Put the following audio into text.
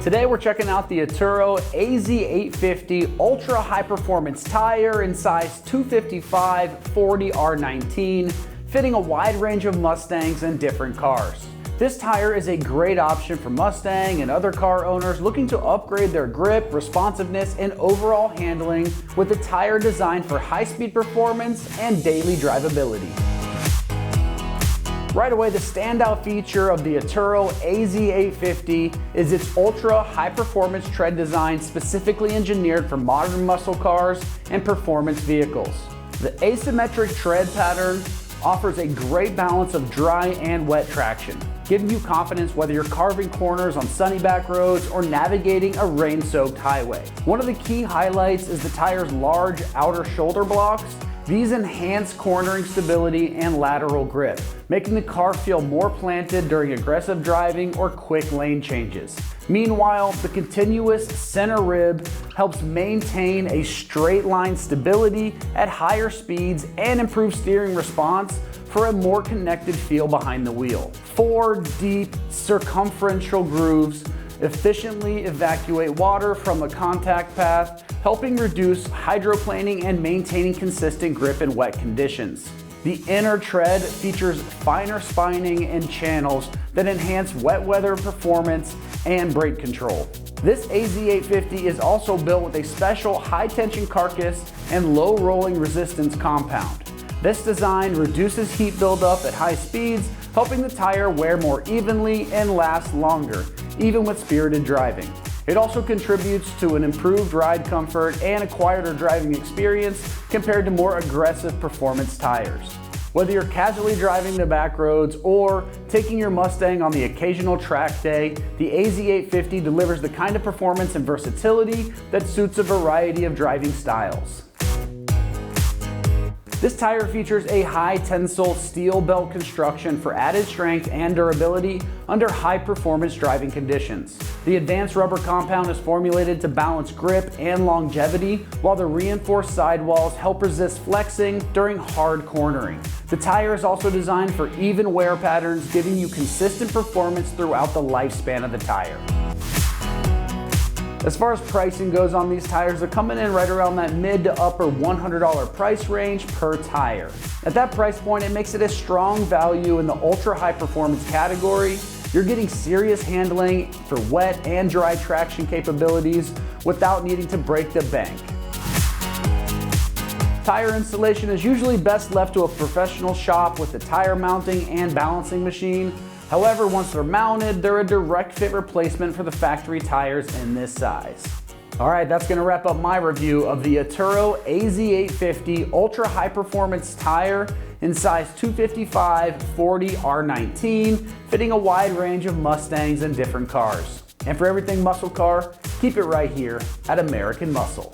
Today we're checking out the Atturo AZ850 Ultra High Performance Tire in size 255/40R19, fitting a wide range of Mustangs and different cars. This tire is a great option for Mustang and other car owners looking to upgrade their grip, responsiveness, and overall handling with a tire designed for high-speed performance and daily drivability. Right away, the standout feature of the Atturo AZ850 is its ultra high-performance tread design specifically engineered for modern muscle cars and performance vehicles. The asymmetric tread pattern offers a great balance of dry and wet traction, giving you confidence whether you're carving corners on sunny back roads or navigating a rain-soaked highway. One of the key highlights is the tire's large outer shoulder blocks. These enhance cornering stability and lateral grip, making the car feel more planted during aggressive driving or quick lane changes. Meanwhile, the continuous center rib helps maintain a straight line stability at higher speeds and improve steering response for a more connected feel behind the wheel. 4 deep circumferential grooves efficiently evacuate water from a contact path, helping reduce hydroplaning and maintaining consistent grip in wet conditions. The inner tread features finer spining and channels that enhance wet weather performance and brake control. This AZ850 is also built with a special high-tension carcass and low rolling resistance compound. This design reduces heat buildup at high speeds, helping the tire wear more evenly and last longer, even with spirited driving. It also contributes to an improved ride comfort and a quieter driving experience compared to more aggressive performance tires. Whether you're casually driving the back roads or taking your Mustang on the occasional track day, the AZ850 delivers the kind of performance and versatility that suits a variety of driving styles. This tire features a high tensile steel belt construction for added strength and durability under high performance driving conditions. The advanced rubber compound is formulated to balance grip and longevity, while the reinforced sidewalls help resist flexing during hard cornering. The tire is also designed for even wear patterns, giving you consistent performance throughout the lifespan of the tire. As far as pricing goes on these tires, they're coming in right around that mid to upper $100 price range per tire. At that price point, it makes it a strong value in the ultra high performance category. You're getting serious handling for wet and dry traction capabilities without needing to break the bank. Tire installation is usually best left to a professional shop with the tire mounting and balancing machine. However, once they're mounted, they're a direct fit replacement for the factory tires in this size. All right, that's gonna wrap up my review of the Atturo AZ850 Ultra High Performance Tire in size 255/40R19, fitting a wide range of Mustangs and different cars. And for everything muscle car, keep it right here at American Muscle.